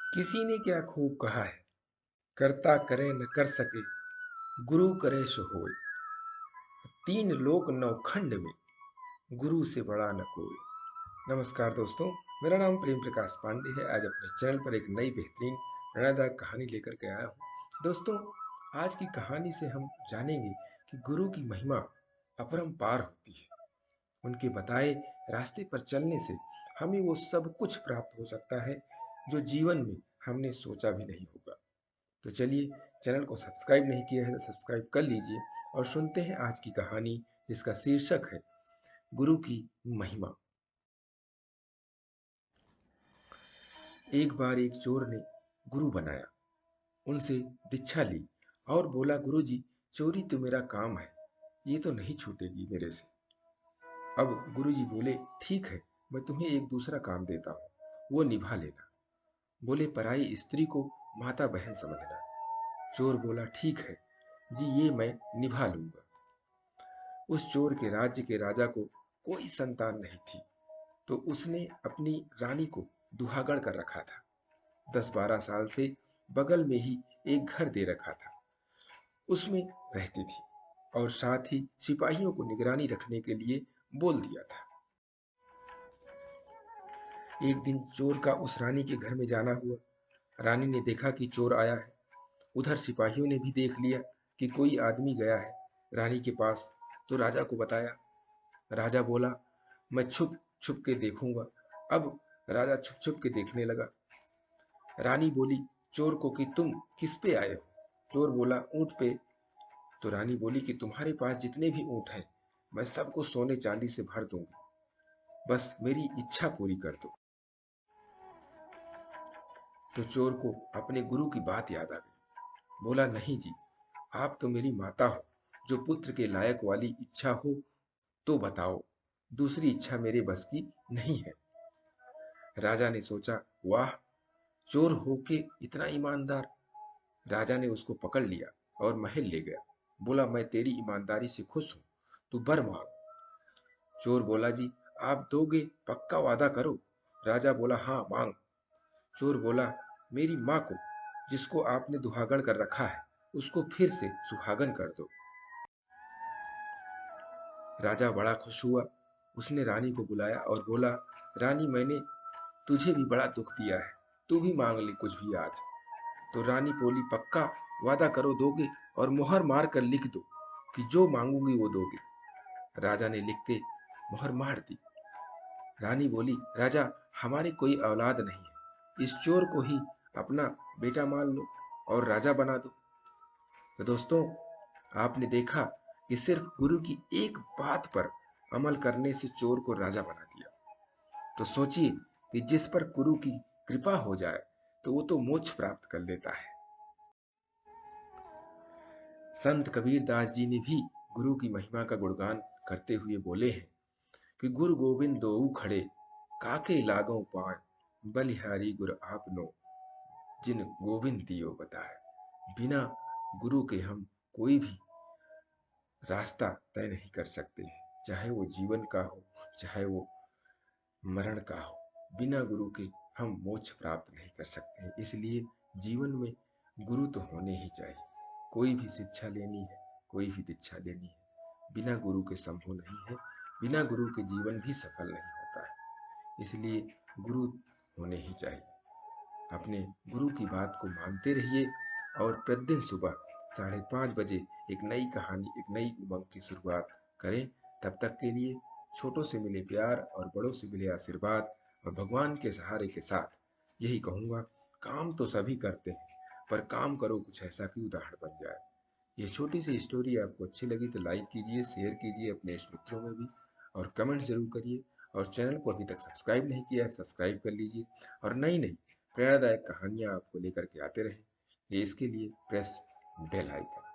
किसी ने क्या खूब कहा है, करता करे न कर सके, गुरु करे सो होय। तीन लोक नौखंड में, गुरु से बड़ा न कोई। नमस्कार दोस्तों, मेरा नाम प्रेम प्रकाश पांडे है। आज अपने चैनल पर एक नई बेहतरीन प्रेरणादायक कहानी लेकर के आया हूँ। दोस्तों, आज की कहानी से हम जानेंगे कि गुरु की महिमा अपरंपार होती है। उनके बताए रास्ते पर चलने से हमें वो सब कुछ प्राप्त हो सकता है जो जीवन में हमने सोचा भी नहीं होगा। तो चलिए, चैनल को सब्सक्राइब नहीं किया है तो सब्सक्राइब कर लीजिए और सुनते हैं आज की कहानी, जिसका शीर्षक है गुरु की महिमा। एक बार एक चोर ने गुरु बनाया, उनसे दीक्षा ली और बोला, गुरुजी, चोरी तो मेरा काम है, ये तो नहीं छूटेगी मेरे से। अब गुरुजी बोले, ठीक है, मैं तुम्हें एक दूसरा काम देता हूँ, वो निभा लेना। बोले, पराई स्त्री को माता बहन समझना। चोर बोला, ठीक है जी, ये मैं निभा लूंगा। उस चोर के राज्य के राजा को कोई संतान नहीं थी, तो उसने अपनी रानी को दुहागण कर रखा था। 10-12 साल से बगल में ही एक घर दे रखा था, उसमें रहती थी और साथ ही सिपाहियों को निगरानी रखने के लिए बोल दिया था। एक दिन चोर का उस रानी के घर में जाना हुआ। रानी ने देखा कि चोर आया है। उधर सिपाहियों ने भी देख लिया कि कोई आदमी गया है रानी के पास, तो राजा को बताया। राजा बोला, मैं छुप छुप के देखूंगा। अब राजा छुप छुप के देखने लगा। रानी बोली चोर को कि तुम किस पे आए हो? चोर बोला, ऊंट पे। तो रानी बोली कि तुम्हारे पास जितने भी ऊंट हैं, मैं सबको सोने चांदी से भर दूंगी, बस मेरी इच्छा पूरी कर दो। तो चोर को अपने गुरु की बात याद आ गई। बोला, नहीं जी, आप तो मेरी माता हो, जो पुत्र के लायक वाली इच्छा हो तो बताओ, दूसरी इच्छा मेरे बस की नहीं है। राजा ने सोचा, वाह, चोर होके इतना ईमानदार। राजा ने उसको पकड़ लिया और महल ले गया। बोला, मैं तेरी ईमानदारी से खुश हूं, तू वर मांग। चोर बोला, जी आप दोगे, पक्का वादा करो। राजा बोला, हाँ मांग। चोर बोला, मेरी माँ को, जिसको आपने दुहागन कर रखा है, उसको फिर से सुहागन कर दो। राजा बड़ा खुश हुआ। उसने रानी को बुलाया और बोला, रानी, मैंने तुझे भी बड़ा दुख दिया है, तू भी मांग ले कुछ भी आज। तो रानी बोली, पक्का वादा करो दोगे, और मुहर मार कर लिख दो कि जो मांगूंगी वो दोगे। राजा ने लिख के मुहर मार दी। रानी बोली, राजा, हमारी कोई औलाद नहीं है, इस चोर को ही अपना बेटा मान लो और राजा बना दो। तो दोस्तों, आपने देखा कि सिर्फ गुरु की एक बात पर अमल करने से चोर को राजा बना दिया। तो सोचिए कि जिस पर गुरु की कृपा हो जाए तो वो तो मोक्ष प्राप्त कर लेता है। संत कबीर दास जी ने भी गुरु की महिमा का गुणगान करते हुए बोले हैं कि गुरु गोविंद दोऊ खड़े, काके लागों पाए, बलिहारी गुरु आपनो, जिन गोविंद दियो बताए। बिना गुरु के हम कोई भी रास्ता तय नहीं कर सकते हैं, चाहे वो जीवन का हो, चाहे वो मरण का हो। बिना गुरु के हम मोक्ष प्राप्त नहीं कर सकते हैं। इसलिए जीवन में गुरु तो होने ही चाहिए। कोई भी शिक्षा लेनी है, कोई भी दीक्षा लेनी है, बिना गुरु के संभव नहीं है। बिना गुरु के जीवन भी सफल नहीं होता है। इसलिए गुरु होने ही चाहिए। अपने गुरु की बात को मानते रहिए और प्रतिदिन सुबह 5:30 बजे एक नई कहानी, एक नई उमंग की शुरुआत करें। तब तक के लिए छोटों से मिले प्यार और बड़ों से मिले आशीर्वाद और भगवान के सहारे के साथ यही कहूँगा, काम तो सभी करते हैं, पर काम करो कुछ ऐसा कि उदाहरण बन जाए। ये छोटी सी स्टोरी आपको अच्छी लगी तो लाइक कीजिए, शेयर कीजिए अपने इष्ट मित्रों में भी, और कमेंट जरूर करिए। और चैनल को अभी तक सब्सक्राइब नहीं किया है, सब्सक्राइब कर लीजिए और नई नई प्रेरणादायक कहानियाँ आपको लेकर के आते रहें। ये इसके लिए प्रेस बेल आइकन।